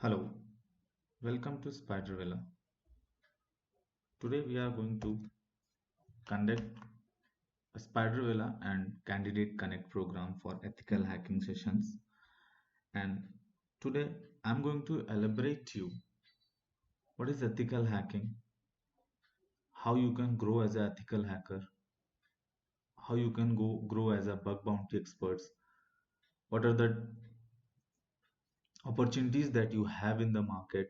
Hello, welcome to Spidervilla. Today we are going to conduct a Spidervilla and Candidate Connect program for ethical hacking sessions. And today I'm going to elaborate to you what is ethical hacking, how you can grow as an ethical hacker, how you can grow as a bug bounty experts, what are the opportunities that you have in the market,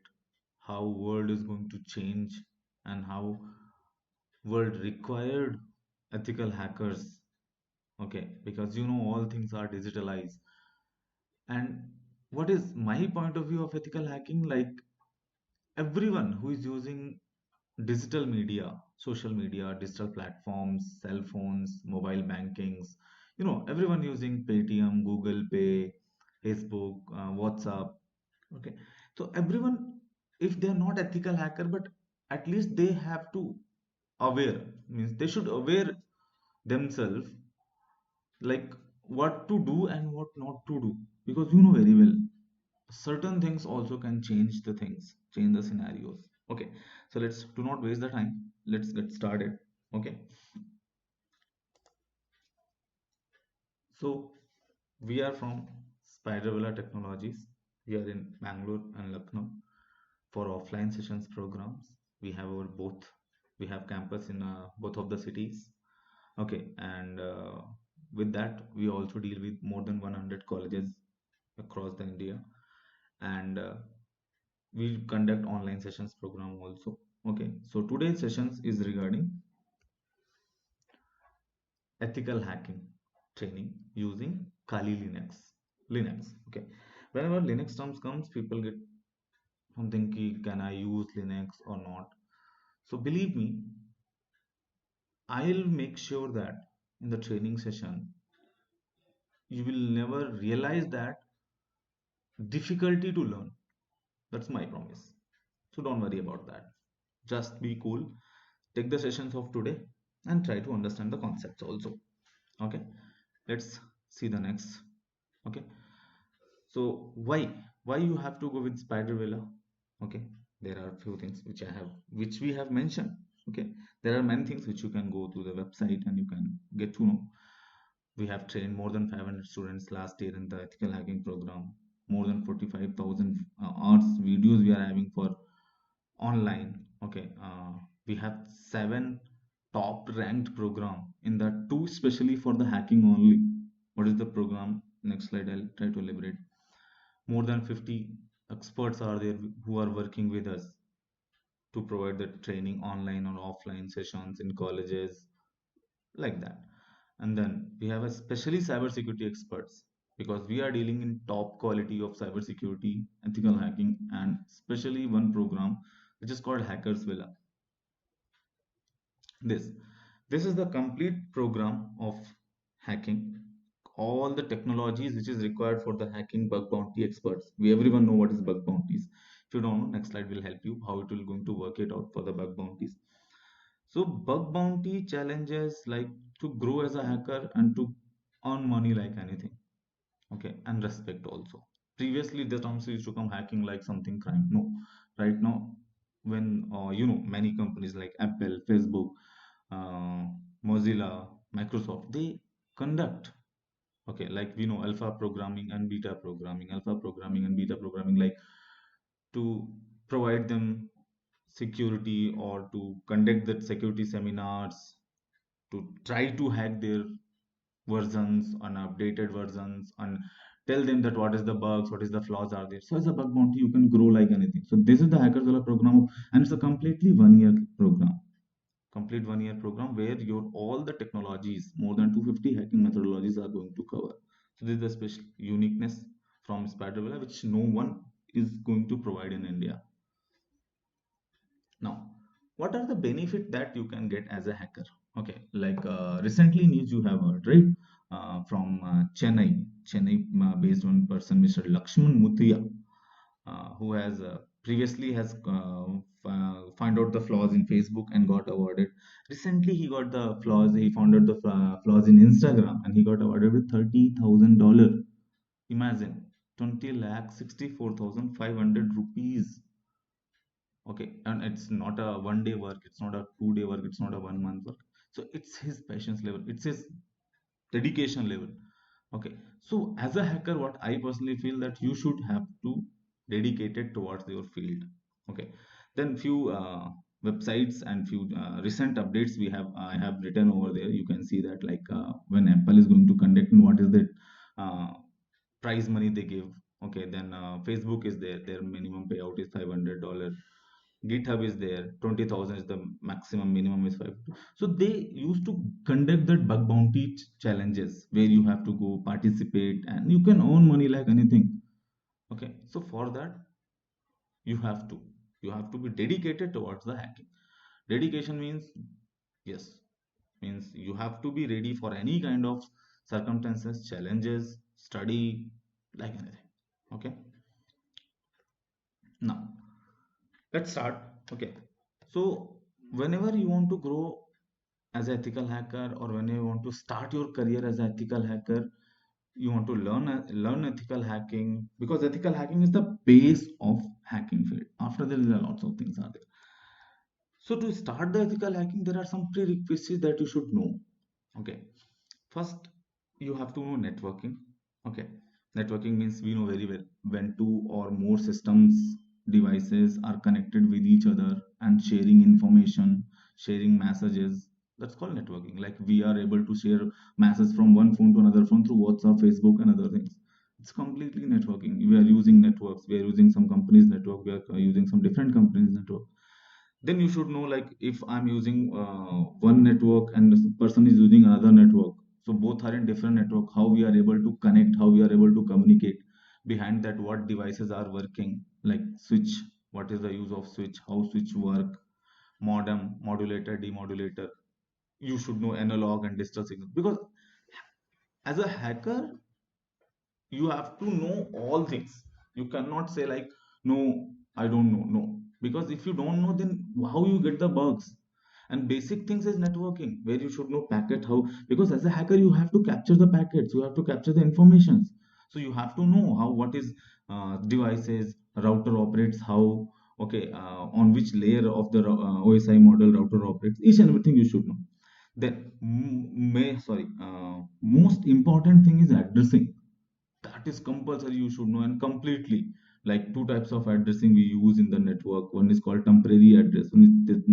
how world is going to change, and how world required ethical hackers. Okay, because all things are digitalized. And what is my point of view of ethical hacking? Like everyone who is using digital media, social media, digital platforms, cell phones, mobile bankings, everyone using Paytm, Google Pay, Facebook, WhatsApp. Okay, so everyone, if they are not ethical hacker, but at least they have to aware, means they should aware themselves, like what to do and what not to do, because you know very well certain things also can change the things, change the scenarios. Okay, so let's do not waste the time, let's get started. Okay, so we are from Spidervilla Technologies. We are in Bangalore and Lucknow for offline sessions programs. We have our both, we have campus in both of the cities. Okay, and with that we also deal with more than 100 colleges across the India, and we conduct online sessions program also. Okay, so today's sessions is regarding ethical hacking training using Kali Linux. Okay, whenever Linux terms comes, people get something ki, can I use Linux or not? So believe me, I'll make sure that in the training session you will never realize that difficulty to learn. That's my promise. So don't worry about that, just be cool, take the sessions of today and try to understand the concepts also. Okay, let's see the next. Okay, so why you have to go with Spidervilla? Okay, there are few things which I have, which we have mentioned. Okay, there are many things which you can go to the website and you can get to know. We have trained more than 500 students last year in the ethical hacking program. More than 45,000 hours videos we are having for online. Okay, we have 7 top ranked program in that, 2 especially for the hacking only. What is the program? Next slide, I'll try to elaborate. More than 50 experts are there who are working with us to provide the training online or offline sessions in colleges, like that. And then we have especially cybersecurity experts, because we are dealing in top quality of cybersecurity, ethical hacking, and especially one program which is called Hackers Villa. This is the complete program of hacking, all the technologies which is required for the hacking bug bounty experts. We everyone know what is bug bounties. If you don't know, next slide will help you how it will going to work it out for the bug bounties. So bug bounty challenges like to grow as a hacker and to earn money like anything. Okay, and respect also. Previously the terms used to come hacking like something crime. No, right now, when many companies like Apple, Facebook, uh, Mozilla, Microsoft, they conduct, okay, like we know alpha programming and beta programming, alpha programming and beta programming, like to provide them security or to conduct that security seminars, to try to hack their versions and updated versions, and tell them that what is the bugs, what is the flaws are there. So as a bug bounty you can grow like anything. So this is the Hackers Villa program, and it's a completely 1 year program, complete 1 year program where your all the technologies, more than 250 hacking methodologies are going to cover. So this is the special uniqueness from Spidervilla which no one is going to provide in India. Now, what are the benefit that you can get as a hacker? Okay, like recently news you have heard, right? From Chennai based one person, Mr. Lakshman Muthia, who has previously has find out the flaws in Facebook and got awarded. Recently, he got the flaws. He found out the flaws in Instagram and he got awarded with $30,000. Imagine, 20 lakh 64,500 rupees. Okay, and it's not a 1 day work, it's not a 2 day work, it's not a 1 month work. So it's his patience level, it's his dedication level. Okay, so as a hacker, what I personally feel that you should have to dedicate it towards your field. Okay, then few websites and few recent updates we have I have written over there. You can see that like when Apple is going to conduct and what is the uh, prize money they give. Okay, then Facebook is there, their minimum payout is $500. GitHub is there, 20,000 is the maximum, minimum is 5. So they used to conduct that bug bounty challenges where you have to go participate and you can earn money like anything. Okay, so for that you have to you have to be dedicated towards the hacking. Dedication means, yes, means you have to be ready for any kind of circumstances, challenges, study, like anything. Okay, now let's start. Okay, so whenever you want to grow as an ethical hacker, or when you want to start your career as an ethical hacker, you want to learn ethical hacking, because ethical hacking is the base of hacking field. After there is a lots of things are there. So to start the ethical hacking, there are some prerequisites that you should know. Okay, first you have to know networking. Okay, networking means we know very well when two or more systems, devices are connected with each other and sharing information, sharing messages. That's called networking. Like we are able to share messages from one phone to another phone through WhatsApp, Facebook, and other things. It's completely networking. We are using networks. We are using some companies' network. We are using some different companies' network. Then you should know like if I'm using one network and the person is using another network, so both are in different network, how we are able to connect, how we are able to communicate, behind that what devices are working, like switch, what is the use of switch, how switch work, modem, modulator, demodulator. You should know analog and digital signal, because as a hacker you have to know all things. You cannot say like, no, I don't know. No, because if you don't know, then how you get the bugs? And basic things is networking, where you should know packet how, because as a hacker you have to capture the packets, you have to capture the informations. So you have to know how, what is devices, router operates how. Okay, on which layer of the OSI model router operates, each and everything you should know. Then most important thing is addressing. That is compulsory, you should know, and completely. Like two types of addressing we use in the network. One is called temporary address, one is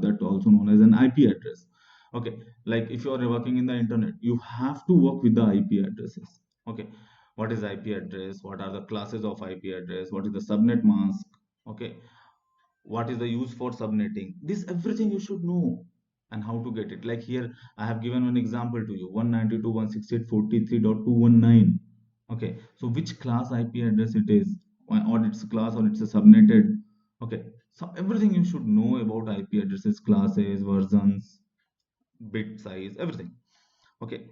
that also known as an IP address. Okay, like if you are working in the internet, you have to work with the IP addresses. Okay, what is IP address, what are the classes of IP address, what is the subnet mask. Okay, what is the use for subnetting, this everything you should know. And how to get it, like here I have given one example to you, 192.168.43.219. Okay, so which class IP address it is, or it's a class or it's a subnetted. Okay, so everything you should know about IP addresses, classes, versions, bit size, everything. Okay,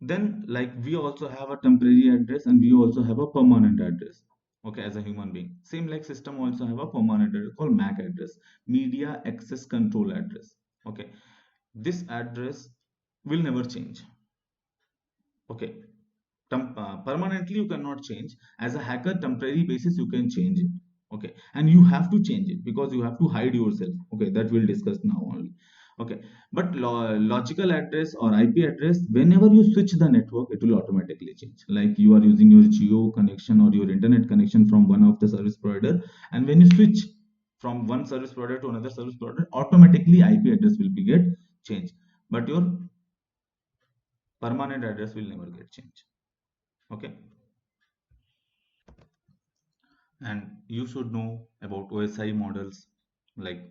then like we also have a temporary address and we also have a permanent address. Okay, as a human being, same like system also have a permanent address called MAC address, media access control address. Okay, this address will never change. Okay, permanently you cannot change. As a hacker, temporary basis you can change it. Okay, and you have to change it because you have to hide yourself. Okay, that we'll discuss now only. Okay, but logical address or IP address, whenever you switch the network, it will automatically change. Like you are using your Geo connection or your internet connection from one of the service provider, and when you switch from one service provider to another service provider, automatically IP address will be get changed, but your permanent address will never get changed. Okay, and you should know about OSI models, like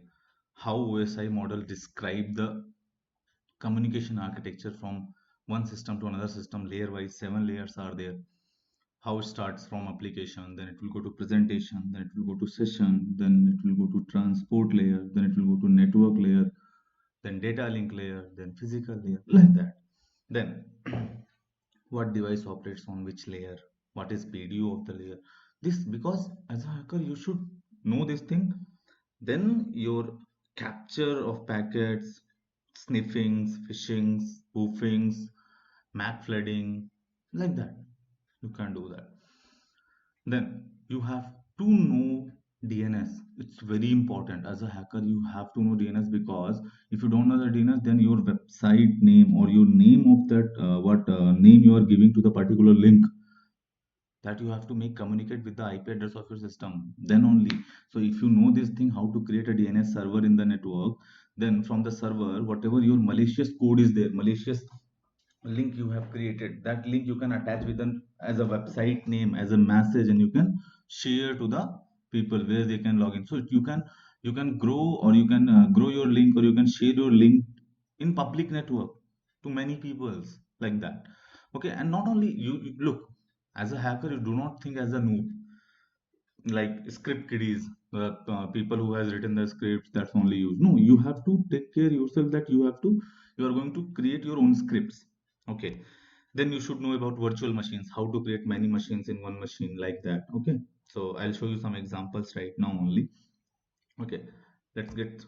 how OSI model describe the communication architecture from one system to another system, layer wise, 7 layers are there. How it starts from application, then it will go to presentation, then it will go to session, then it will go to transport layer, then it will go to network layer, then data link layer, then physical layer, like that. Then what device operates on which layer, what is PDU of the layer. This, because as a hacker you should know this thing. Then your capture of packets, sniffings, phishings, spoofings, MAC flooding, like that, you can do that. Then you have to know DNS. It's very important. As a hacker, you have to know DNS, because if you don't know the DNS, then your website name or your name of that what name you are giving to the particular link, that you have to make communicate with the IP address of your system. Then only. So if you know this thing, how to create a DNS server in the network, then from the server, whatever your malicious code is there, malicious link you have created, that link you can attach with an as a website name, as a message, and you can share to the people where they can log in. So you can grow, or you can grow your link, or you can share your link in public network to many peoples, like that. Okay, and not only look, as a hacker, you do not think as a noob, like script kiddies, people who has written the scripts, that's only used. No, you have to take care yourself, that you are going to create your own scripts. Okay, then you should know about virtual machines, how to create many machines in one machine, like that. Okay, so I'll show you some examples right now only. Okay, let's get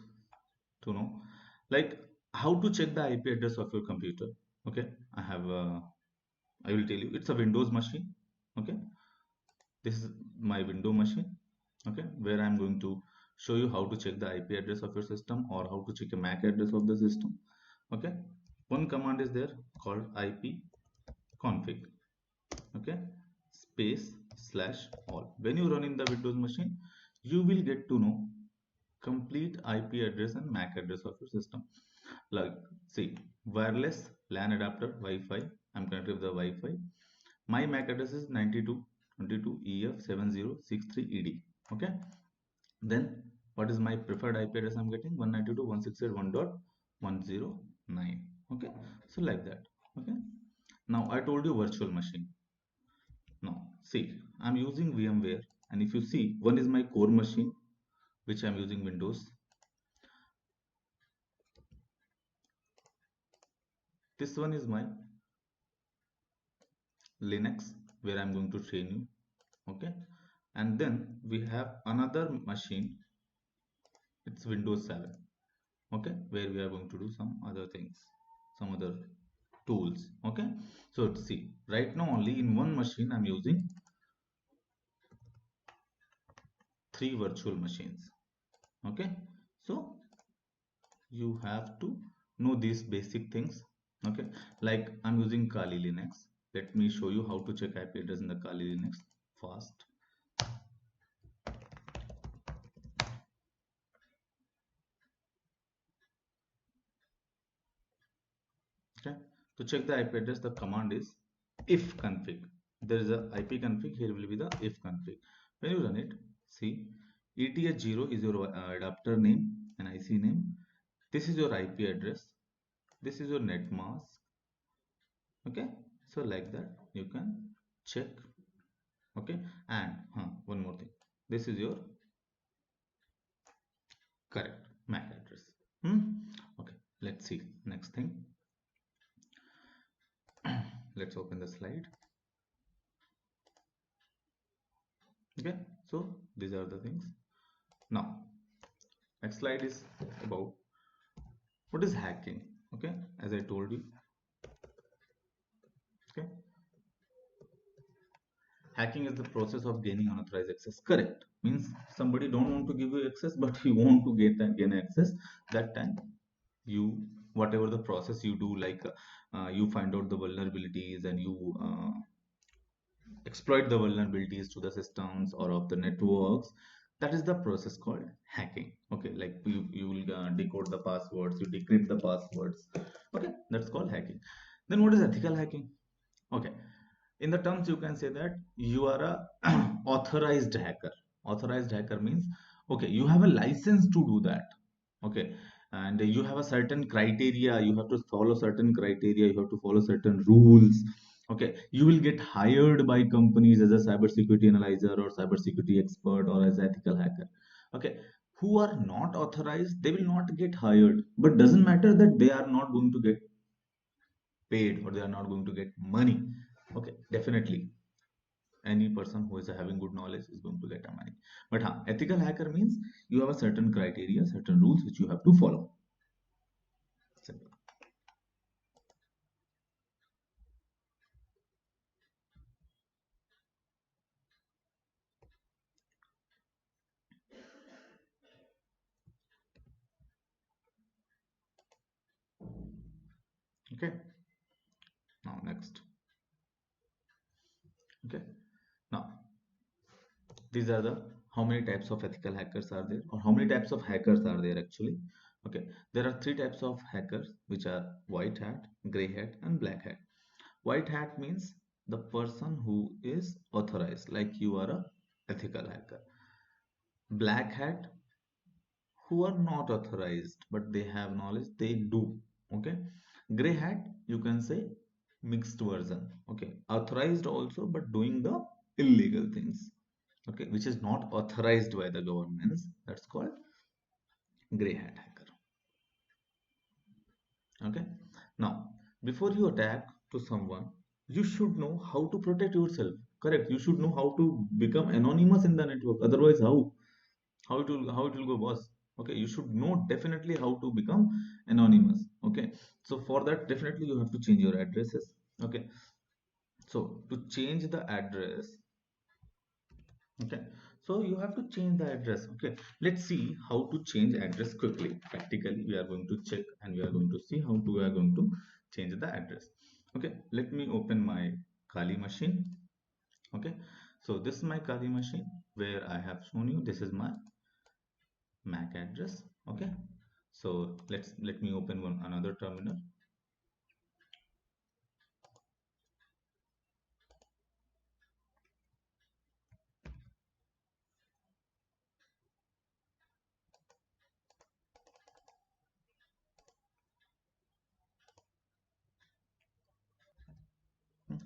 to know, like, how to check the IP address of your computer. Okay, I will tell you, it's a Windows machine. Okay, this is my window machine. Okay, where I'm going to show you how to check the IP address of your system, or how to check a MAC address of the system. Okay, one command is there called IP config. Okay, space slash all. When you run in the Windows machine, you will get to know complete IP address and MAC address of your system. Like, see, wireless LAN adapter Wi-Fi, I'm connected with the Wi-Fi. My MAC address is 92.22.ef7063ed. Okay, then what is my preferred IP address? I'm getting 192.168.1.109. Okay, so like that. Okay, now I told you virtual machine. Now see, I'm using VMware, and if you see, one is my core machine, which I'm using Windows. This one is my Linux, where I'm going to train you. Okay, and then we have another machine, it's Windows 7. Okay, where we are going to do some other things, some other tools. Okay, so see, right now only in one machine I'm using 3 virtual machines. Okay, so you have to know these basic things. Okay, like I'm using Kali Linux. Let me show you how to check IP address in the Kali Linux fast. Okay, to check the IP address, the command is if config. There is a IP config, here will be the if config. When you run it, see, ETH0 is your adapter name and IC name. This is your IP address, this is your net mask. Okay, so like that you can check. Okay, and one more thing, this is your correct MAC address. Okay, let's see next thing. Let's open the slide. Okay, so these are the things. Now next slide is about what is hacking. Okay, as I told you. Okay, hacking is the process of gaining unauthorized access. Correct, means somebody don't want to give you access, but you want to gain access. That time you, whatever the process you do, like you find out the vulnerabilities, and you exploit the vulnerabilities to the systems or of the networks. That is the process called hacking. Okay, like you will decode the passwords, you decrypt the passwords. Okay, that's called hacking. Then what is ethical hacking? Okay, in the terms you can say that you are a authorized hacker. Authorized hacker means, okay, you have a license to do that. Okay, and you have a certain criteria, you have to follow certain criteria, you have to follow certain rules. Okay, you will get hired by companies as a cybersecurity analyzer or cybersecurity expert or as ethical hacker. Okay, who are not authorized, they will not get hired, but doesn't matter that they are not going to get paid or they are not going to get money. Okay, definitely any person who is having good knowledge is going to get a money. But ethical hacker means you have a certain criteria, certain rules which you have to follow. Simple. Okay, now next. Okay, now these are the how many types of ethical hackers are there, or how many types of hackers are there actually. Okay, there are three types of hackers, which are white hat, gray hat, and black hat. White hat means the person who is authorized, like you are a ethical hacker. Black hat, who are not authorized but they have knowledge, they do. Okay, gray hat, you can say mixed version. Okay, authorized also but doing the illegal things, okay, which is not authorized by the governments. That's called gray hat hacker. Okay, now before you attack to someone, you should know how to protect yourself. Correct, you should know how to become anonymous in the network. Otherwise, how it will go, boss? Okay, you should know definitely how to become anonymous. Okay, so for that definitely you have to change your addresses. Okay, so to change the address, okay, so you have to change the address. Okay, let's see how to change address quickly. Practically we are going to check and we are going to see how to we are going to change the address. Okay, let me open my Kali machine. Okay, so this is my Kali machine where I have shown you this is my MAC address. Okay, so let me open one another terminal. Hmm.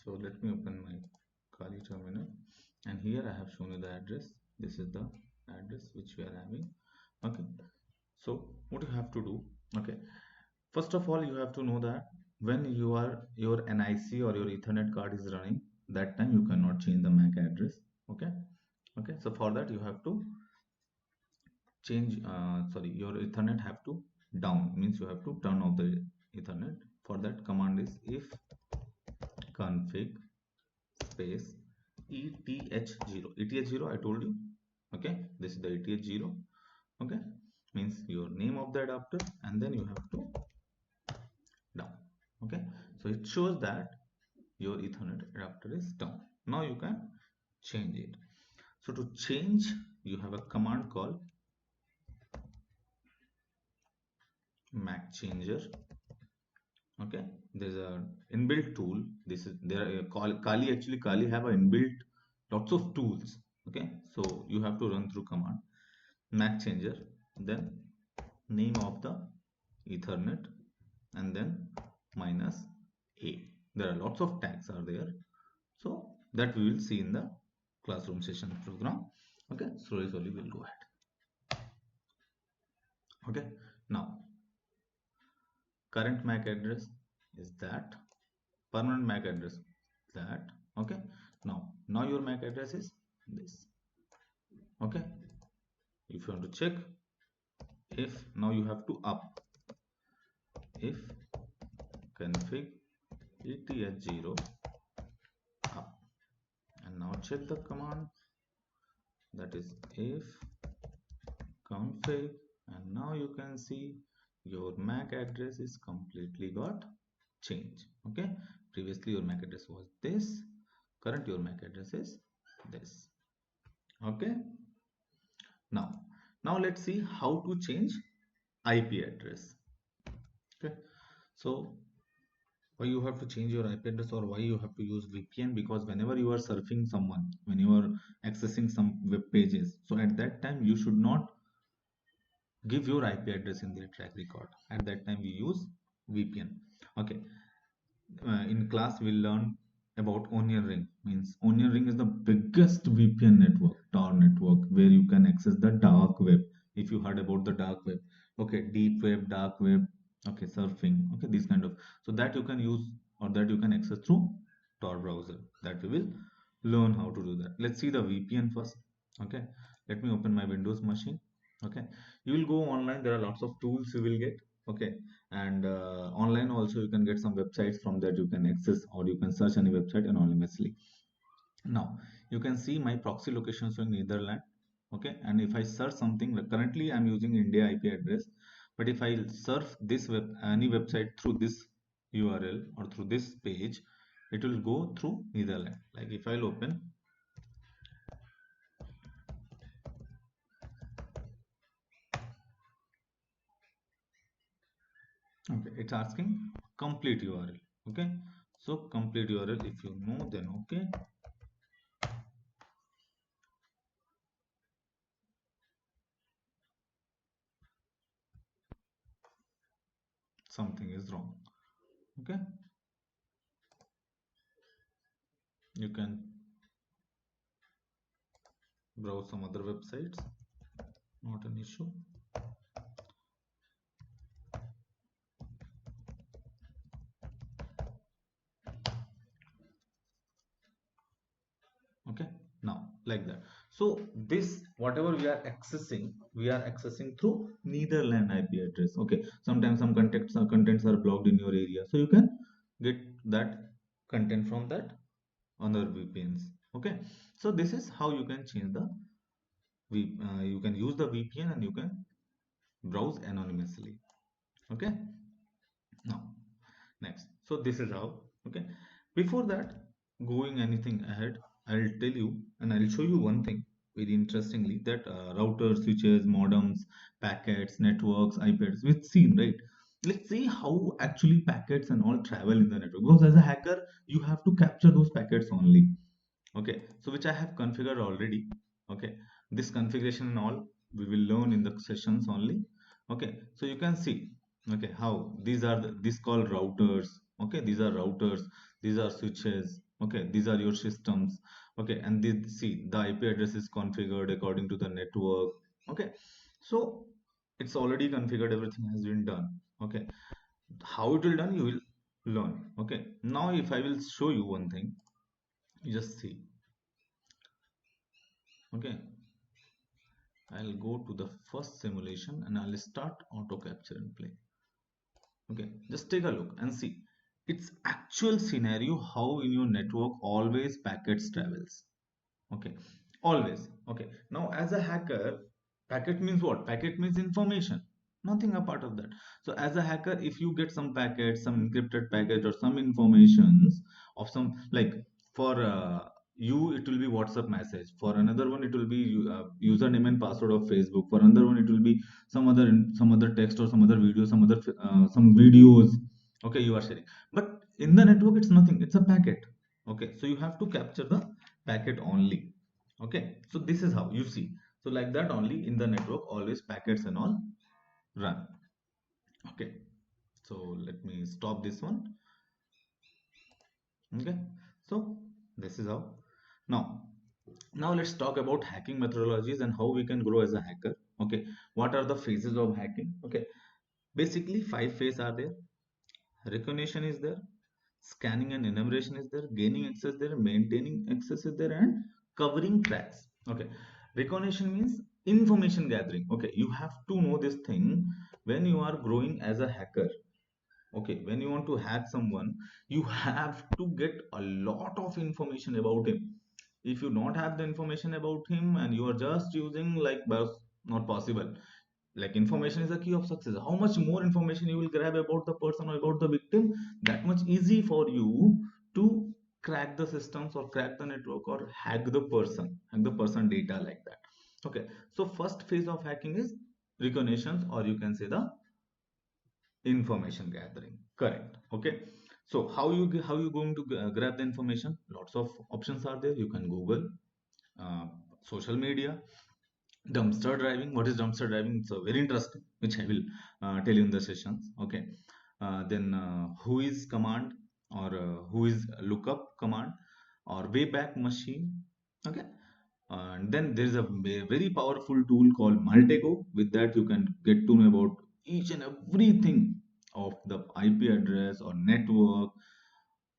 So let me open my Kali terminal, and here I have shown you the address. This is the address which we are having. Okay, so what you have to do, okay, first of all you have to know that when your NIC or your Ethernet card is running, that time you cannot change the MAC address. Okay, okay, so for that you have to change sorry, your Ethernet have to down, means you have to turn off the Ethernet. For that command is if config space eth0. eth0 I told you. Okay, this is the eth0. Okay, means your name of the adapter, and then you have to down. Okay, so it shows that your Ethernet adapter is down. Now you can change it. So to change, you have a command called MAC changer. Okay, there's a inbuilt tool. This is there are Kali, actually Kali have a inbuilt lots of tools. Okay, so you have to run through command MAC changer, then name of the Ethernet, and then -a. There are lots of tags are there, so that we will see in the classroom session program. Okay, slowly we'll go ahead. Okay, now current MAC address is that, permanent MAC address that. Okay, now your MAC address is this. Okay, if you want to check, if now you have to up if config eth0 up, and now check the command, that is if config, and now you can see your MAC address is completely got changed. Okay, previously your MAC address was this, current your MAC address is this. Okay, now let's see how to change IP address. Okay, so why you have to change your IP address, or why you have to use VPN? Because whenever you are surfing someone, when you are accessing some web pages, so at that time you should not give your IP address in their track record. At that time we use VPN. Okay, in class we'll learn about Onion Ring. Means Onion Ring is the biggest VPN network, Tor network, where you can access the dark web. If you heard about the dark web, okay, deep web, dark web, okay, surfing, okay, these kind of, so that you can use, or that you can access through Tor browser. That we will learn how to do that. Let's see the VPN first. Okay, let me open my Windows machine. Okay, you will go online, there are lots of tools you will get. Okay, and online also you can get some websites, from that you can access, or you can search any website anonymously. Now you can see my proxy location showing Netherlands. Okay, and if I search something, like currently I'm using India IP address, but if I surf this web, any website through this URL or through this page, it will go through Netherlands. Like if I'll open, okay, it's asking complete URL. Okay, so complete URL, if you know, then okay. Something is wrong. Okay, you can browse some other websites, not an issue. Okay, now like that. So this, whatever we are accessing through Netherlands IP address. Okay, sometimes some contents are blocked in your area, so you can get that content from that other VPNs. Okay, so this is how you can change the you can use the VPN and you can browse anonymously. Okay, now next, so this is how. Okay, before that, going anything ahead, I'll tell you and I'll show you one thing very interestingly, that routers, switches, modems, packets, networks, ipads, we've seen, right? Let's see how actually packets and all travel in the network, because as a hacker you have to capture those packets only. Okay, so which I have configured already. Okay, this configuration and all we will learn in the sessions only. Okay, so you can see, okay, how these are these called routers. Okay, these are routers, these are switches. Okay, these are your systems. Okay, and this, see, the IP address is configured according to the network. Okay, so it's already configured, everything has been done. Okay, how it will done, you will learn. Okay, now if I will show you one thing, you just see. Okay, I'll go to the first simulation and I'll start auto capture and play. Okay, just take a look and see. It's actual scenario how in your network always packets travels. Okay, always. Okay, now as a hacker, packet means what? Packet means information, nothing apart of that. So as a hacker, if you get some packet, some encrypted packet or some informations of some, like, for you it will be WhatsApp message, for another one it will be username and password of Facebook, for another one it will be some other text or some other video, some videos. Okay, you are sharing, but in the network it's nothing, it's a packet. Okay, so you have to capture the packet only. Okay, so this is how you see. So like that only in the network always packets and all run. Okay, so let me stop this one. Okay, so this is how. Now now let's talk about hacking methodologies and how we can grow as a hacker. Okay, what are the phases of hacking? Okay, basically 5 phases are there. Recognition is there, scanning and enumeration is there, gaining access there, maintaining access is there, and covering tracks. Okay, recognition means information gathering. Okay, you have to know this thing when you are growing as a hacker. Okay, when you want to hack someone, you have to get a lot of information about him. If you don't have the information about him and you are just using, like, not possible. Like, information is the key of success. How much more information you will grab about the person or about the victim, that much easy for you to crack the systems or crack the network or hack the person data, like that. Okay, so first phase of hacking is recognitions, or you can say the information gathering. Correct. Okay, so how you going to grab the information? Lots of options are there. You can Google, uh, social media, dumpster driving. What is dumpster driving? It's very interesting, which I will tell you in the sessions. Okay, then who is command, or who is lookup command, or wayback machine. Okay, and then there is a very powerful tool called Maltego. With that, you can get to know about each and everything of the IP address or network,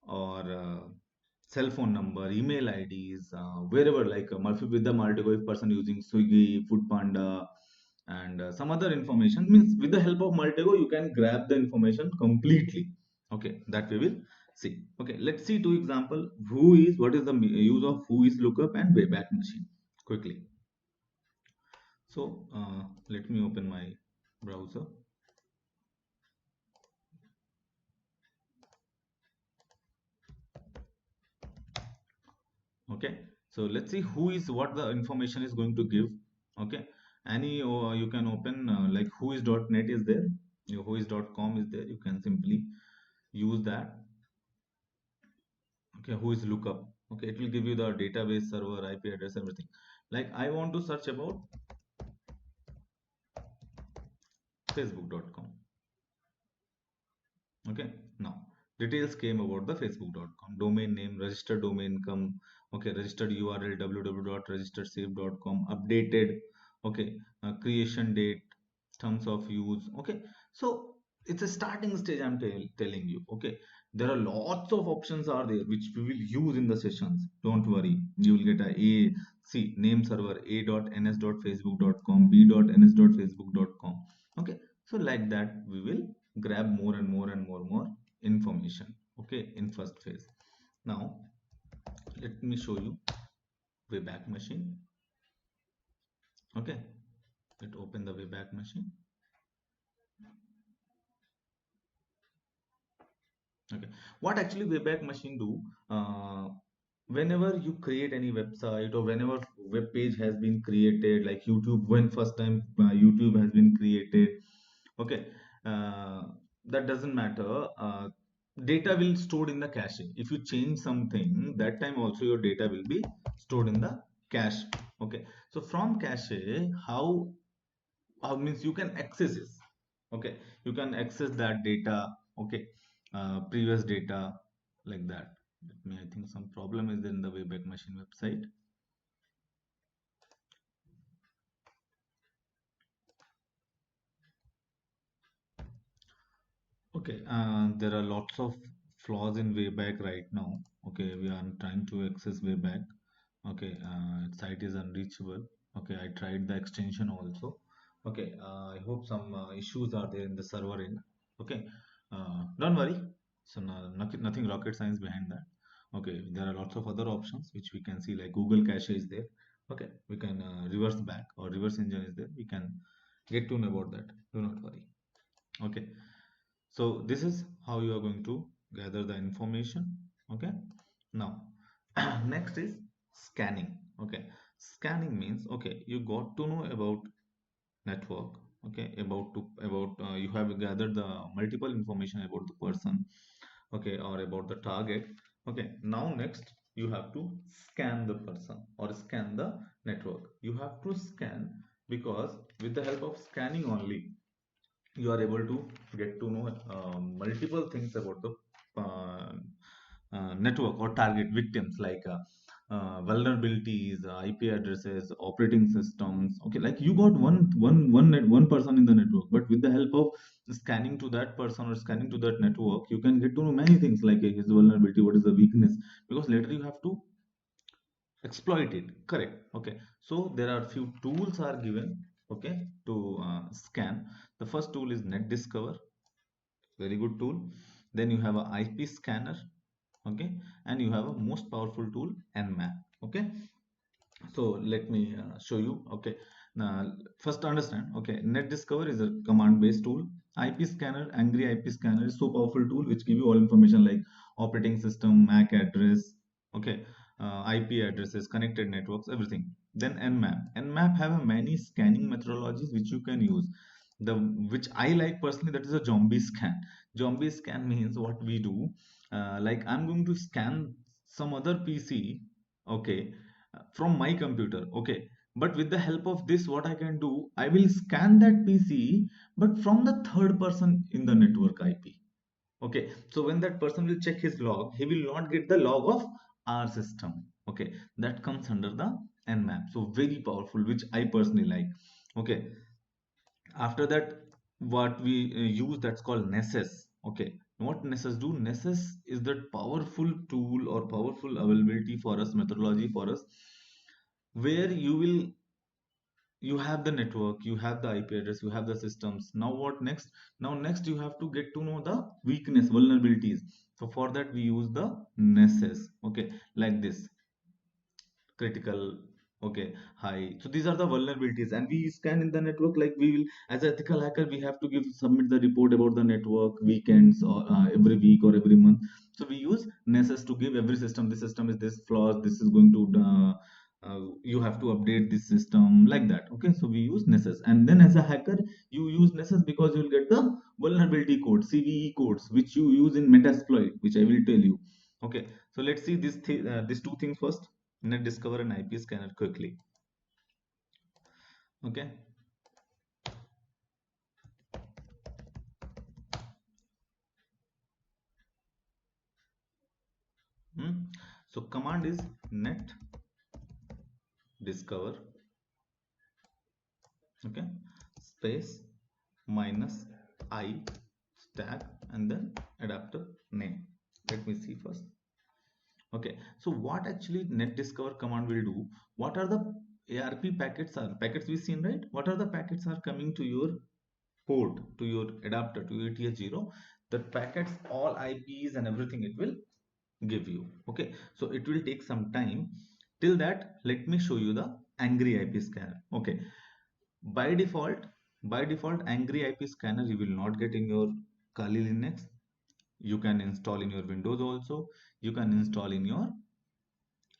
or cell phone number, email IDs, wherever, like with the Maltego, if person using Swiggy, Foodpanda, and some other information, means with the help of Maltego, you can grab the information completely. Okay, that we will see. Okay, let's see two example. What is the use of who is lookup and wayback machine quickly. So let me open my browser. Okay, so let's see who is what the information is going to give. Okay, any you can open like whois.net is there, your whois.com is there, you can simply use that. Okay, who is lookup. Okay, it will give you the database, server, IP address, everything. Like I want to search about facebook.com. Okay, now details came about the facebook.com domain name, registered domain come. Okay, registered URL www.registersave.com, updated. Okay, creation date, terms of use. Okay, so it's a starting stage, I'm telling you. Okay, there are lots of options are there which we will use in the sessions. Don't worry, you will get a see name server a.ns.facebook.com, b.ns.facebook.com. Okay, so like that we will grab more and more and more information. Okay, in first phase. Now let me show you Wayback Machine. Okay, let open the Wayback Machine. Okay, what actually Wayback Machine do? Whenever you create any website or whenever web page has been created, like YouTube, when first time YouTube has been created. Okay, uh, that doesn't matter. Data will stored in the cache. If you change something, that time also your data will be stored in the cache. Okay, so from cache, how means you can access it. Okay, you can access that data. Okay, previous data, like that. Let me, I think some problem is in the Wayback Machine website. Okay, there are lots of flaws in Wayback right now. Okay, we are trying to access Wayback. Okay, site is unreachable. Okay, I tried the extension also. Okay, I hope some issues are there in the server end. Okay, don't worry. So nothing rocket science behind that. Okay, there are lots of other options which we can see, like Google Cache is there. Okay, we can reverse back, or reverse engine is there. We can get to know about that. Do not worry. Okay, so this is how you are going to gather the information. Okay, now next is scanning. Okay, scanning means, okay, you got to know about network. Okay, about you have gathered the multiple information about the person. Okay, or about the target. Okay, now next you have to scan the person or scan the network. You have to scan, because with the help of scanning only you are able to get to know multiple things about the network or target victims, like vulnerabilities, IP addresses, operating systems. Okay, like you got one person in the network, but with the help of scanning to that person or scanning to that network, you can get to know many things, like his vulnerability, what is the weakness, because later you have to exploit it. Correct. Okay, so there are few tools are given, okay, to scan. The first tool is Net Discover, very good tool. Then you have a IP scanner. Okay, and you have a most powerful tool, Nmap. Okay, so let me show you. Okay, now first understand. Okay, Net Discover is a command based tool. IP scanner, Angry IP scanner, is so powerful tool which give you all information like operating system, MAC address. Okay, IP addresses, connected networks, everything. Then Nmap have a many scanning methodologies which you can use. The which I like personally, that is a zombie scan. Zombie scan means what we do, like I'm going to scan some other PC. Okay, from my computer. Okay, but with the help of this, what I can do, I will scan that PC, but from the third person in the network IP. Okay, so when that person will check his log, he will not get the log of our system. Okay, that comes under the Nmap. So very powerful, which I personally like. Okay, after that, what we use, that's called Nessus. Okay, what Nessus do? Nessus is that powerful tool or powerful availability for us, methodology for us, where you have the network, you have the IP address, you have the systems. Now what next? Now next you have to get to know the weakness, vulnerabilities. So for that we use the Nessus. Okay, like this critical. Okay, hi. So these are the vulnerabilities, and we scan in the network like we will, as an ethical hacker, we have to give submit the report about the network weekends or every week or every month. So we use Nessus to give every system. This system is this flaws. This is going to you have to update this system like that. Okay, so we use Nessus, and then as a hacker, you use Nessus because you will get the vulnerability code, CVE codes, which you use in Metasploit, which I will tell you. Okay, so let's see these two things first. Net discover an IP scanner quickly. Okay. Hmm. So command is net discover, okay, space minus I stack and then adapter name. Let me see first. Okay, so what actually net discover command will do? What are the ARP packets are packets we seen, right? What are the packets are coming to your port, to your adapter, to your ETH0? The packets, all IPs and everything it will give you. Okay, so it will take some time. Till that, let me show you the angry IP scanner. Okay, by default, angry IP scanner you will not get in your Kali Linux. You can install in your Windows also. You can install in your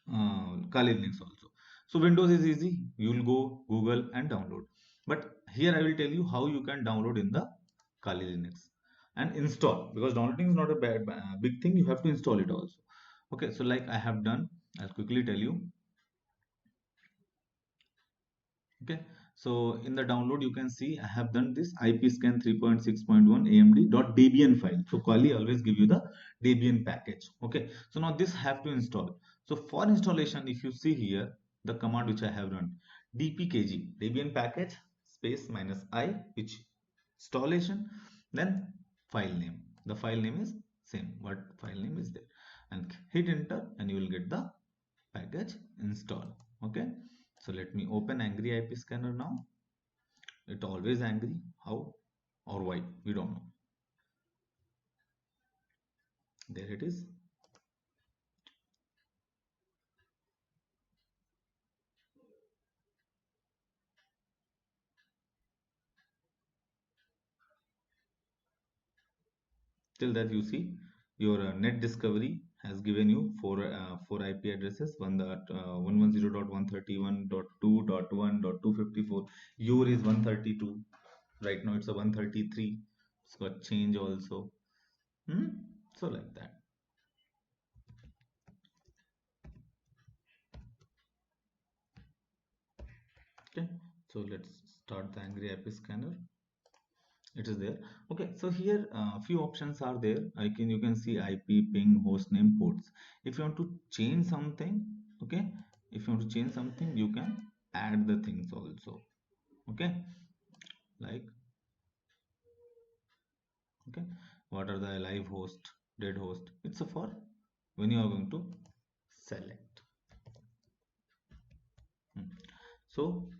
Kali Linux also. So Windows is easy, you will go Google and download. But here I will tell you how you can download in the Kali Linux and install, because downloading is not a big thing. You have to install it also. Okay, so like I have done, I'll quickly tell you. Okay, so in the download you can see I have done this IPscan 3.6.1 amd.debian file. So Kali always give you the Debian package. Okay, so now this have to install. So for installation, if you see here the command which I have run, dpkg Debian package space minus I, which installation, then file name. The file name is same, what file name is there, and hit enter and you will get the package install. Okay, so let me open angry IP scanner now. It always angry, how or why we don't know. There it is. Till that you see your net discovery has given you four IP addresses, 110.131.2.1.254. Your is 132. Right now it's a 133. It's got change also. Hmm? So like that. Okay, so let's start the angry IP scanner. It is there. Okay, so here few options are there. You can see IP, ping, host name, ports. If you want to change something, okay, if you want to change something, you can add the things also. Okay, like, okay, what are the live host, dead host? It's a for when you are going to select. Hmm. So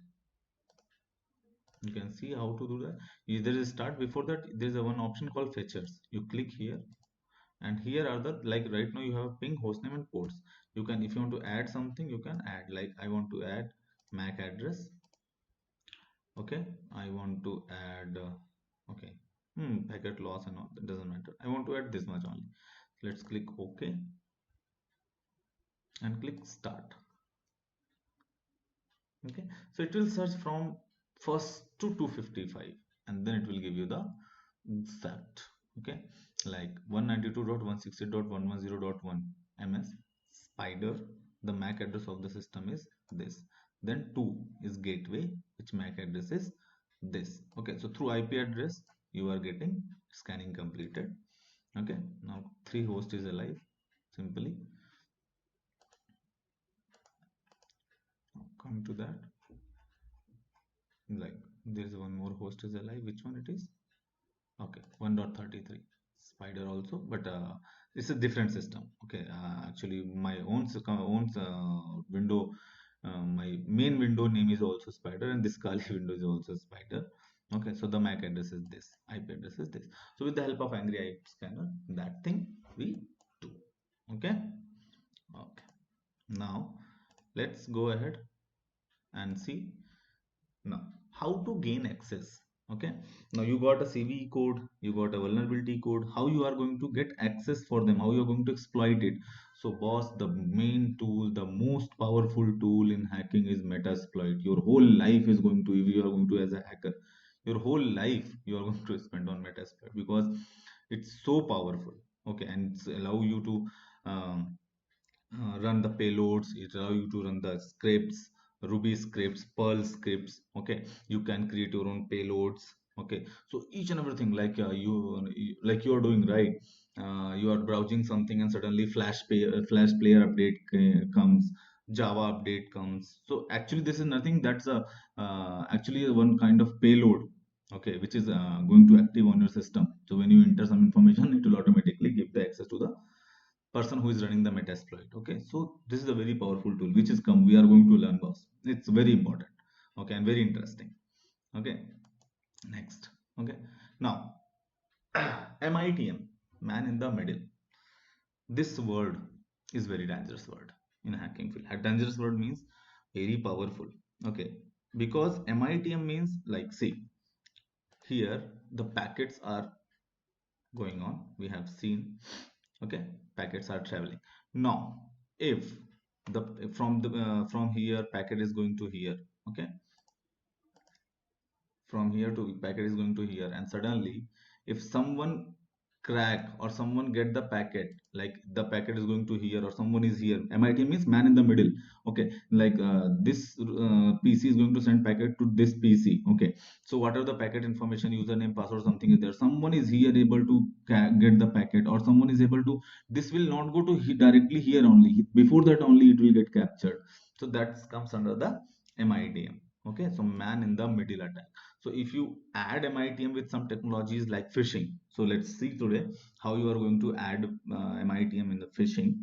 you can see how to do that. There is start. Before that there is a one option called fetchers. You click here, and here are the, like right now you have ping, hostname and ports. You can, if you want to add something, you can add, like I want to add MAC address. Okay, I want to add okay, packet loss and all that doesn't matter. I want to add this much only. Let's click OK and click start. Okay, so it will search from first to 255 and then it will give you the exact. Okay, like 192.168.110.1 ms spider. The MAC address of the system is this. Then 2 is gateway, which MAC address is this. Okay, so through IP address you are getting scanning completed. Okay, now 3 host is alive. Simply come to that, like there is one more host is alive. Which one it is? Okay, 1.33 spider also, but it's a different system. Okay, actually my own window, my main window name is also spider, and this Kali window is also spider. Okay, so the MAC address is this, IP address is this. So with the help of angry IP scanner, that thing we do. Okay, okay. Now let's go ahead and see now how to gain access. Okay, now you got a CVE code, you got a vulnerability code. How you are going to get access for them? How you are going to exploit it? So, boss, the main tool, the most powerful tool in hacking is Metasploit. Your whole life is going to, if you are going to as a hacker, your whole life you are going to spend on Metasploit because it's so powerful. Okay, and it's allow you to um, run the payloads. It allow you to run the scripts, Ruby scripts, Perl scripts. Okay, you can create your own payloads. Okay, so each and everything, like like you are doing, right? You are browsing something and suddenly flash player update comes, Java update comes. So actually this is nothing, that's a actually one kind of payload, okay, which is going to active on your system. So when you enter some information, it will automatically give the access to the person who is running the Metasploit. Okay, so this is a very powerful tool which is come we are going to learn, boss. It's very important, okay, and very interesting. Okay, next. Okay, now MITM, man in the middle. This word is very dangerous word in hacking field. A dangerous word means very powerful. Okay, because MITM means, like, see, here the packets are going on, we have seen. Okay, packets are traveling. Now if the from here packet is going to here. Okay, from here to packet is going to here, and suddenly if someone crack or someone get the packet, like the packet is going to here or someone is here, MIT means man in the middle. Okay, like this PC is going to send packet to this PC. Okay, so whatever the packet information, username, password, something is there, someone is here able to get the packet, or someone is able to, this will not go to directly here only, before that only it will get captured. So that comes under the MIDM. Okay, so man in the middle attack. So if you add MITM with some technologies like phishing, so let's see today how you are going to add MITM in the phishing.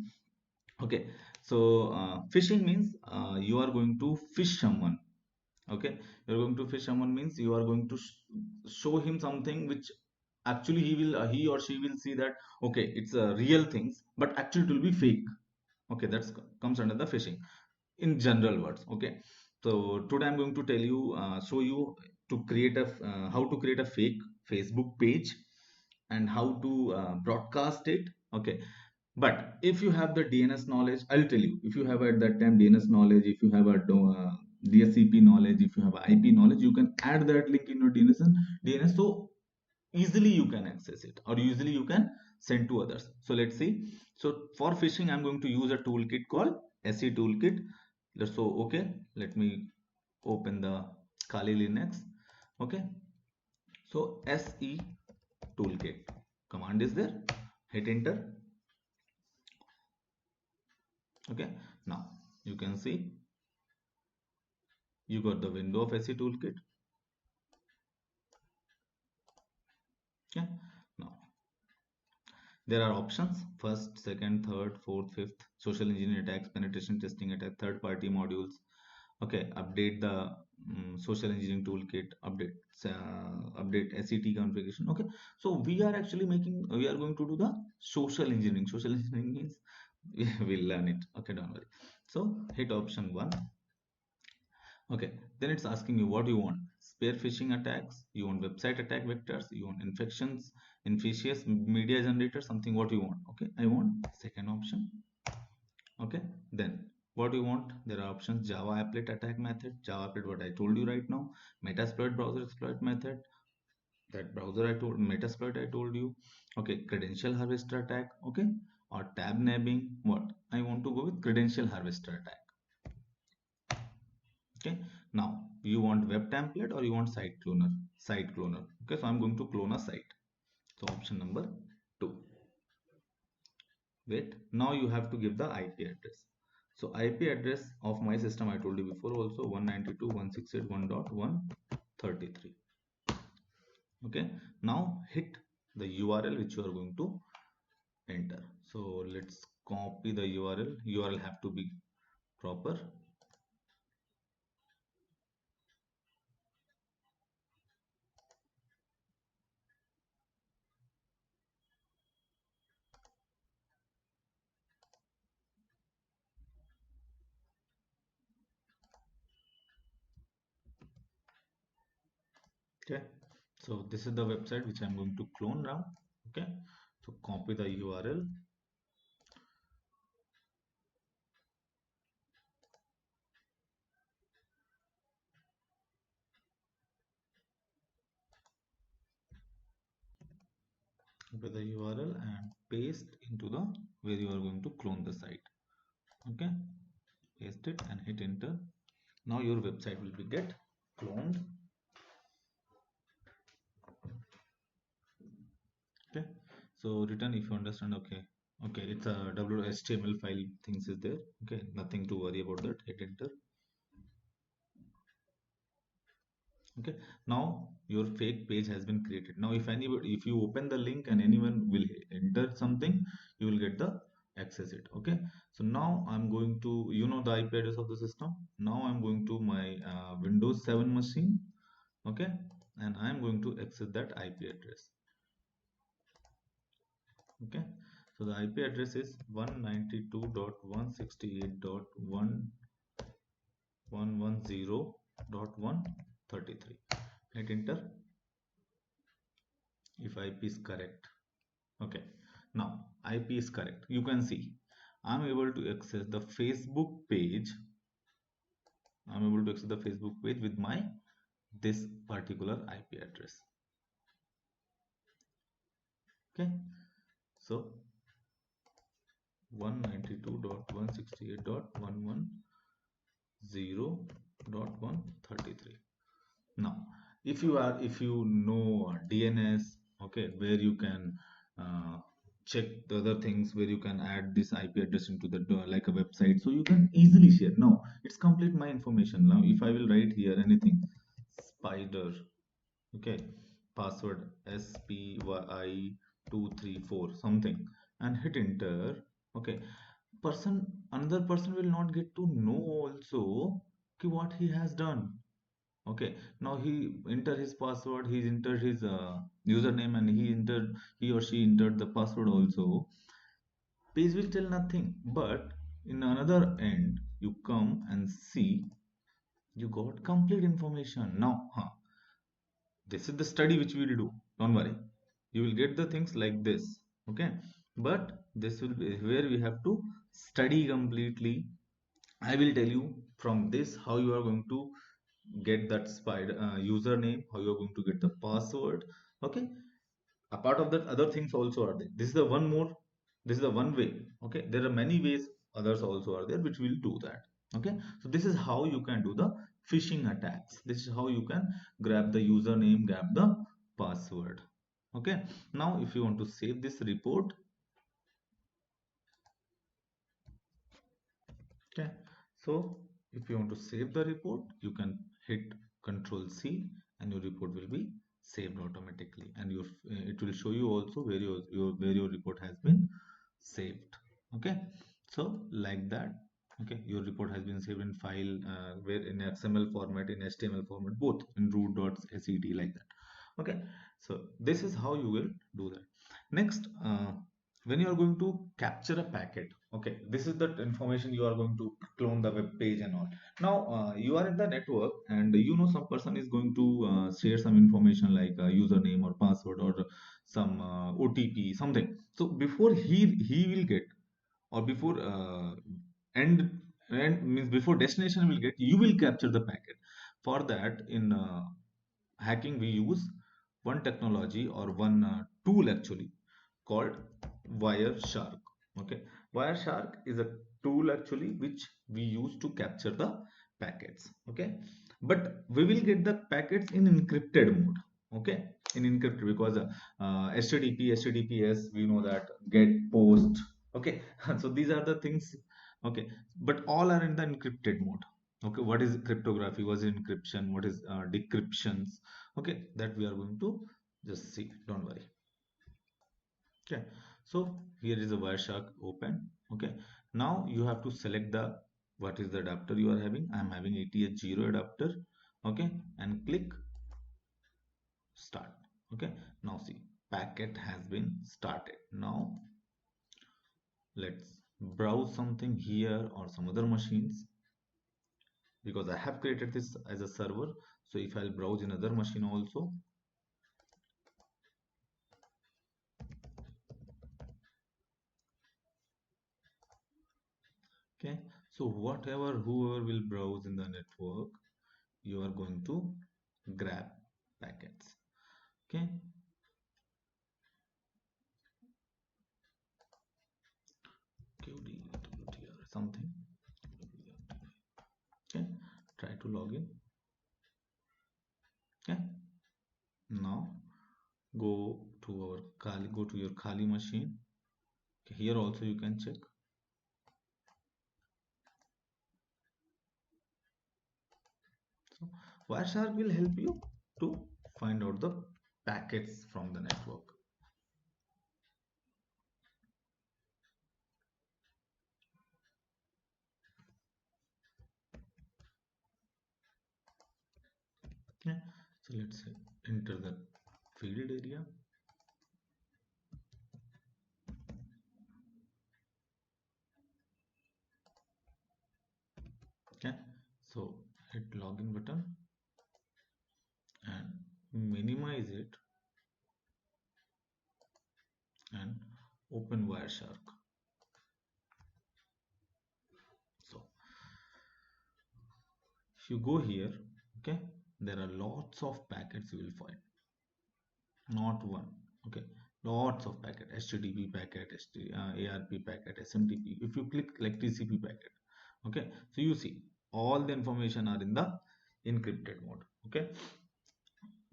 Okay, so phishing means you are going to fish someone. Okay, you're going to fish someone means you are going to show him something which actually he or she will see that, okay, it's real things, but actually it will be fake. Okay, that's comes under the phishing in general words. Okay, so today I'm going to tell you, show you to create a how to create a fake Facebook page and how to broadcast it. Okay, but if you have the DNS knowledge, I'll tell you, if you have at that time DNS knowledge, if you have a DSCP knowledge, if you have IP knowledge, you can add that link in your DNS, so easily you can access it, or easily you can send to others. So let's see. So for phishing I'm going to use a toolkit called SE toolkit. So okay, let me open the Kali Linux. Okay, so SE toolkit command is there, hit enter. Okay, now you can see you got the window of SE toolkit. Okay, now there are options: first, second, third, fourth, fifth. Social engineering attacks, penetration testing attack, third party modules. Okay, update the social engineering toolkit, update SET configuration. Okay, so we are going to do the social engineering. Social engineering means we'll learn it. Okay, don't worry. So hit option 1. Okay, then it's asking you what you want: spear phishing attacks, you want website attack vectors, you want infections, infectious media generator, something. What you want? Okay, I want second option. Okay, then what do you want? There are options: Java applet attack method, Java applet, what I told you right now, Metasploit browser exploit method, that browser I told, Metasploit I told you. Okay, credential harvester attack. Okay, or tab nabbing. What I want to go with, credential harvester attack. Okay, now you want web template or you want site cloner? Site cloner. Okay, so I'm going to clone a site. So option number 2. Wait, now you have to give the IP address. So IP address of my system, I told you before also, 192.168.1.133. Okay, now hit the URL which you are going to enter. So let's copy the URL have to be proper. Okay, so this is the website which I'm going to clone now. Okay, so copy the URL. Copy the URL and paste into the where you are going to clone the site. Okay, paste it and hit enter. Now your website will be get cloned. Okay, so return if you understand. Okay, okay, it's a HTML file things is there. Okay, nothing to worry about that. Hit enter. Okay, now your fake page has been created. Now if you open the link and anyone will enter something, you will get the access it. Okay, so now I'm going to, you know, the IP address of the system. Now I'm going to my Windows 7 machine. Okay, and I'm going to access that IP address. Okay, so the IP address is 192.168.110.133. Hit enter if IP is correct. Okay, now IP is correct. You can see I'm able to access the Facebook page. I'm able to access the Facebook page with my this particular IP address. Okay, so 192.168.110.133. Now if you know DNS, okay, where you can uh, check the other things, where you can add this IP address into the like a website, so you can easily share. Now it's complete my information. Now if I will write here anything, spider, okay, password SPY234 something, and hit enter. Okay, another person will not get to know also, okay, what he has done. Okay, now he entered his password, he entered his username, and he or she entered the password also. Page will tell nothing, but in another end, you come and see you got complete information. Now, this is the study which we will do. Don't worry, you will get the things like this. Okay, but this will be where we have to study completely. I will tell you from this how you are going to get that spider username, how you are going to get the password. Okay, apart of that, other things also are there. This is the one more, this is the one way. Okay, there are many ways others also are there which will do that. Okay, so this is how you can do the phishing attacks. This is how you can grab the username, grab the password. Okay, now if you want to save this report, okay, so if you want to save the report, you can hit Control C and your report will be saved automatically, and it will show you also where your report has been saved. Okay, so like that. Okay, your report has been saved in file, where in XML format, in HTML format, both in root.sed, like that. Okay, so this is how you will do that. Next, when you are going to capture a packet, okay, this is the information you are going to clone the web page and all. Now you are in the network, and you know some person is going to share some information like username or password or some OTP something. So before he will get, or before end end means before destination will get, you will capture the packet. For that, in hacking we use one technology or one tool actually called Wireshark. Okay, Wireshark is a tool actually which we use to capture the packets. Okay, but we will get the packets in encrypted mode. Okay, in encrypted, because HTTP, HTTPS, we know that, get, post. Okay, so these are the things. Okay, but all are in the encrypted mode. Okay, what is cryptography, what is encryption, what is decryptions. Okay, that we are going to just see, don't worry. Okay, so here is the Wireshark open. Okay, now you have to select the what is the adapter you are having. I am having ATH0 adapter. Okay, and click start. Okay, now see, packet has been started. Now let's browse something here or some other machines, because I have created this as a server. So if I'll browse in other machine also, okay, so whatever whoever will browse in the network, you are going to grab packets. Okay, QDWTR something. Okay, try to log in. Okay, now go to our Kali, go to your Kali machine. Okay, here also you can check. So Wireshark will help you to find out the packets from the network. Okay, so let's say enter the field area. Okay, so hit login button and minimize it and open Wireshark. So if you go here, okay, there are lots of packets you will find, not one. Okay, lots of packet, HTTP packet, ARP packet, SMTP. If you click like TCP packet, okay, so you see all the information are in the encrypted mode. Okay,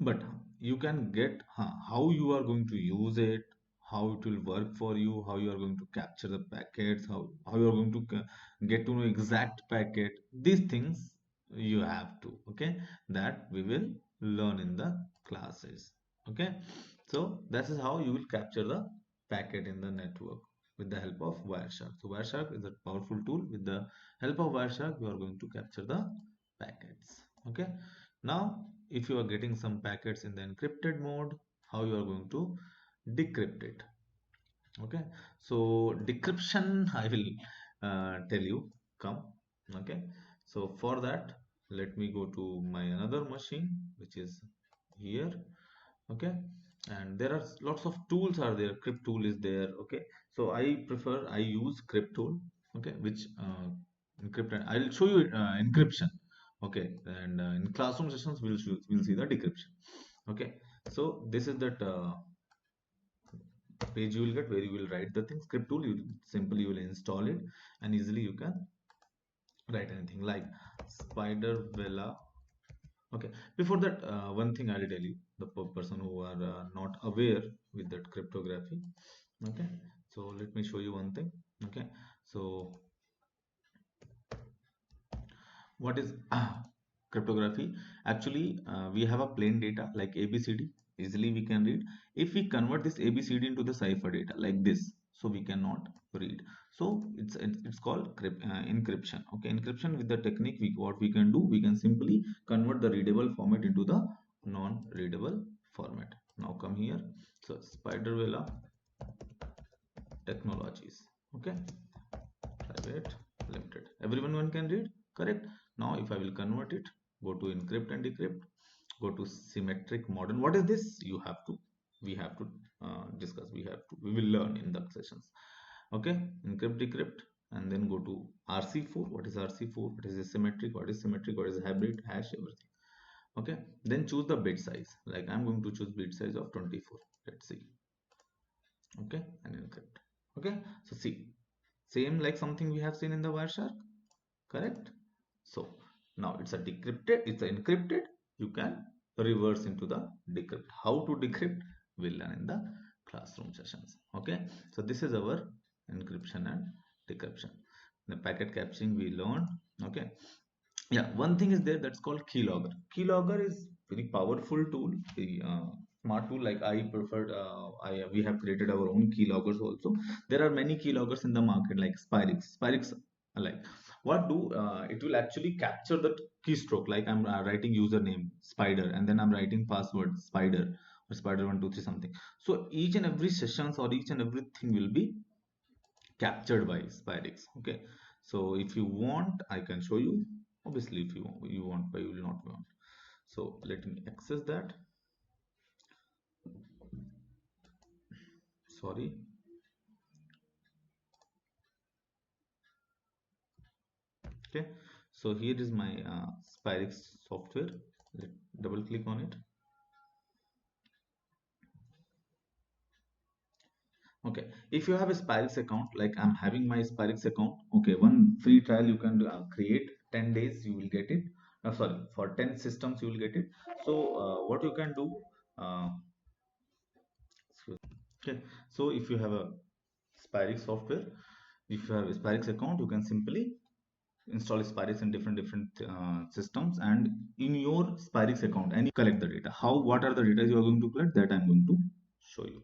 but you can get how you are going to use it, how it will work for you, how you are going to capture the packets, how you are going to get to know exact packet. These things you have to, okay, that we will learn in the classes. Okay, so that is how you will capture the packet in the network with the help of Wireshark. So Wireshark is a powerful tool. With the help of Wireshark you are going to capture the packets. Okay, now if you are getting some packets in the encrypted mode, how you are going to decrypt it. Okay, so decryption I will tell you. Come. Okay, so for that let me go to my another machine, which is here. Okay, and there are lots of tools are there. Crypt tool is there. Okay, so I use crypt tool. Okay, which encrypt, and I'll show you encryption. Okay, and in classroom sessions we'll see the decryption. Okay, so this is that page you will get where you will write the thing. Script tool, you simply you will install it and easily you can write anything like spider vela. Okay, before that one thing I'll tell you, the person who are not aware with that cryptography. Okay, so let me show you one thing. Okay, so what is cryptography? Actually we have a plain data like ABCD, easily we can read. If we convert this ABCD into the cipher data like this, so we cannot read. So it's called encryption. Okay, encryption with the technique, what we can do, we can simply convert the readable format into the non-readable format. Now come here. So Spidervella Technologies, okay, private limited, everyone one can read, correct? Now if I will convert it, go to encrypt and decrypt, go to symmetric modern. What is this? You have to, we have to discuss, we will learn in the sessions. Okay, encrypt decrypt, and then go to RC4. What is RC4? What is asymmetric? What is symmetric? What is hybrid? Hash, everything. Okay, then choose the bit size, like I'm going to choose bit size of 24. Let's see. Okay, and encrypt. Okay, so see, same like something we have seen in the Wireshark, correct? So now it's a decrypted, it's a encrypted. You can reverse into the decrypt. How to decrypt, we'll learn in the classroom sessions. Okay, so this is our encryption and decryption. The packet capturing we learned. Okay, yeah, one thing is there, that's called keylogger. Keylogger is very powerful tool, the smart tool. Like I preferred, I we have created our own keyloggers also. There are many keyloggers in the market like Spirix. Like what do it will actually capture the keystroke, like I'm writing username spider and then I'm writing password spider or spider123 something. So each and every sessions or each and everything will be captured by Spirix. Okay, so if you want I can show you. Obviously if you want, but you will not want. So let me access that. Sorry. Okay, so here is my Spirix software. Double click on it. Okay, if you have a Spirix account, like I'm having my Spirix account, okay, one free trial you can create. 10 days you will get it. Sorry, for 10 systems you will get it. So what you can do, uh, okay, so if you have a Spirix software, if you have a Spirix account, you can simply install Spirix in different systems, and in your Spirix account, and you collect the data. How, what are the data you are going to collect, that I'm going to show you.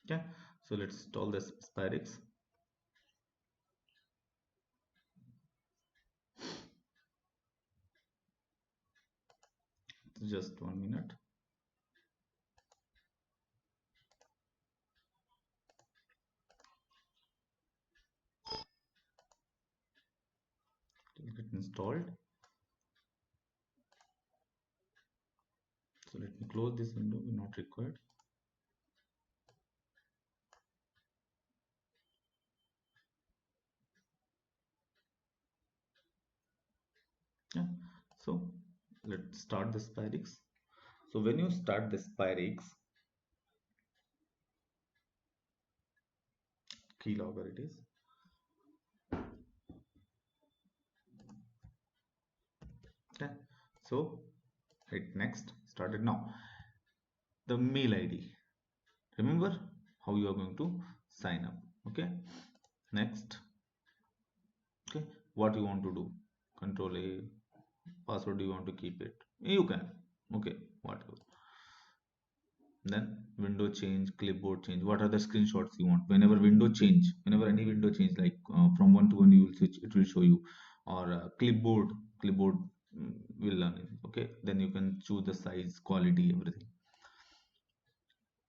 Okay, so let's install this Spirix. Just 1 minute. It'll get installed. So let me close this window, not required. Yeah, so let's start the Spirix. So when you start the Spirix, keylogger it is. Okay, so hit next, started now. The mail ID, remember how you are going to sign up. Okay, next. Okay, what you want to do, control A, password you want to keep it, you can, okay, whatever. Then window change, clipboard change, what are the screenshots you want. Whenever window change, whenever any window change, like from one to one you will switch, it will show you. Or clipboard will learn it. Okay, then you can choose the size, quality, everything.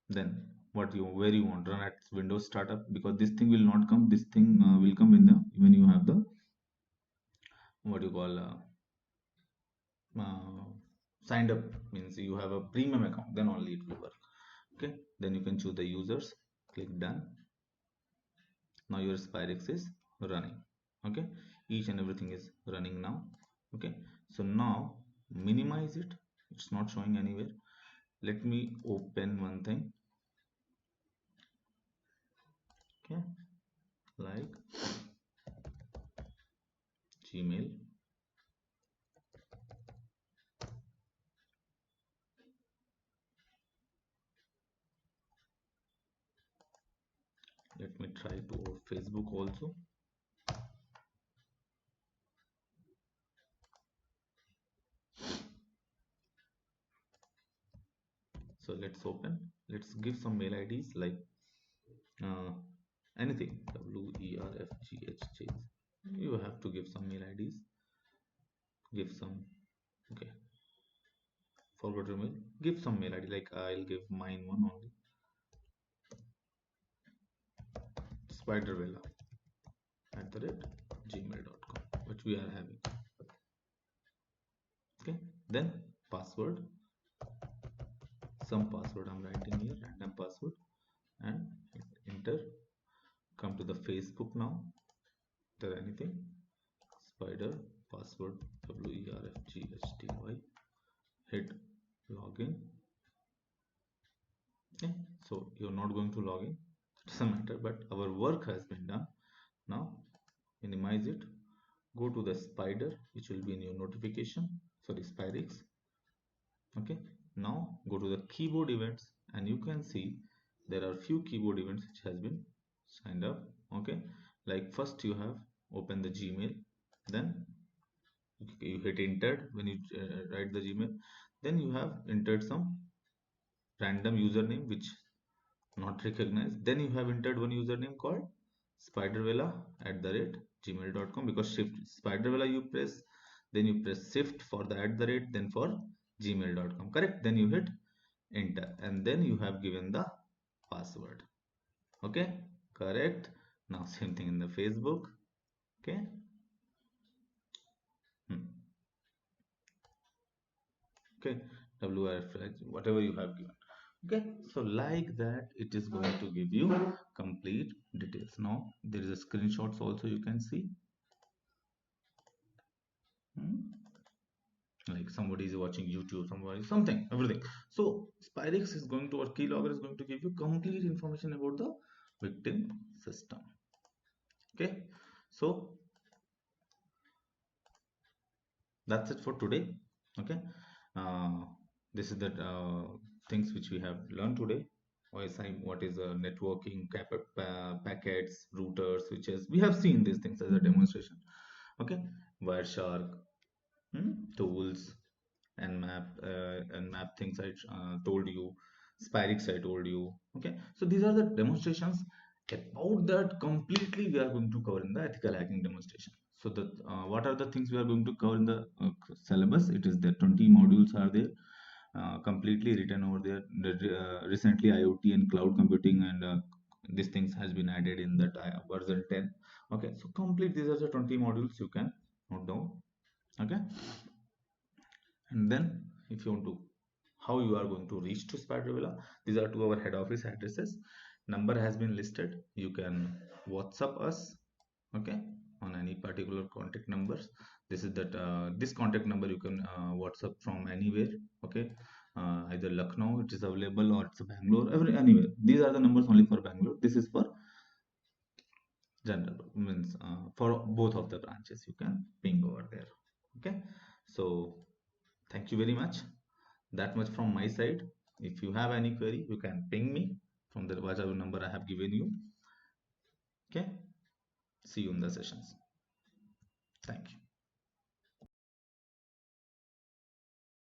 Then what you, where you want, run at Windows startup, because this thing will not come, this thing will come in the, when you have the, what you call, uh, signed up, means you have a premium account, then only it will work. Okay, then you can choose the users, click done. Now your Spirix is running. Okay, each and everything is running now. Okay, so now minimize it, it's not showing anywhere. Let me open one thing. Okay, like Gmail. Let me try to Facebook also. So let's open, let's give some mail IDs, like uh, anything, WERFGH. You have to give some mail IDs, give some. Okay, forgot your mail, give some mail ID, like I'll give mine one only, spidervella @gmail.com, which we are having. Okay, then password, some password I'm writing here, random password, and hit enter. Come to the Facebook now, enter anything, spider password WERFGHTY, hit login. Okay, so you're not going to log in, it doesn't matter, but our work has been done. Now minimize it, go to the spider, which will be in your notification, sorry, Spirix. Okay, now go to the keyboard events, and you can see there are few keyboard events which has been signed up. Okay, like first you have opened the Gmail, then you hit entered when you write the Gmail, then you have entered some random username which not recognized, then you have entered one username called spidervella @gmail.com, because shift spidervella you press, then you press shift for the then for gmail.com, correct, then you hit enter, and then you have given the password. Okay, correct. Now same thing in the Facebook. Okay. Hmm. Okay, WRF, whatever you have given. Okay, so like that it is going to give you complete details. Now there is a screenshots also you can see. Hmm. Like somebody is watching YouTube, somebody something, everything. So Spirix is going to, or keylogger is going to give you complete information about the victim system. Okay, so that's it for today. Okay, uh, this is the things which we have learned today. OSI, what is networking, packets, routers, switches. We have seen these things as a demonstration. Okay, Wireshark, tools, and map things I told you, Spirix I told you. Okay, so these are the demonstrations. About that completely we are going to cover in the ethical hacking demonstration. So that what are the things we are going to cover in the syllabus? It is there, 20 modules are there, completely written over there. Recently IoT and cloud computing and these things has been added in that version 10. Okay, so complete, these are the 20 modules you can note down. Okay, and then if you want to, how you are going to reach to Spidervilla, these are to our head office addresses. Number has been listed, you can WhatsApp us. Okay, on any particular contact numbers. This is that this contact number you can WhatsApp from anywhere. Okay, either Lucknow it is available, or it's Bangalore, anywhere. These are the numbers only for Bangalore. This is for general, means for both of the branches you can ping over there. Okay, so thank you very much. That much from my side. If you have any query, you can ping me from the whatever number I have given you. Okay, see you in the sessions. Thank you.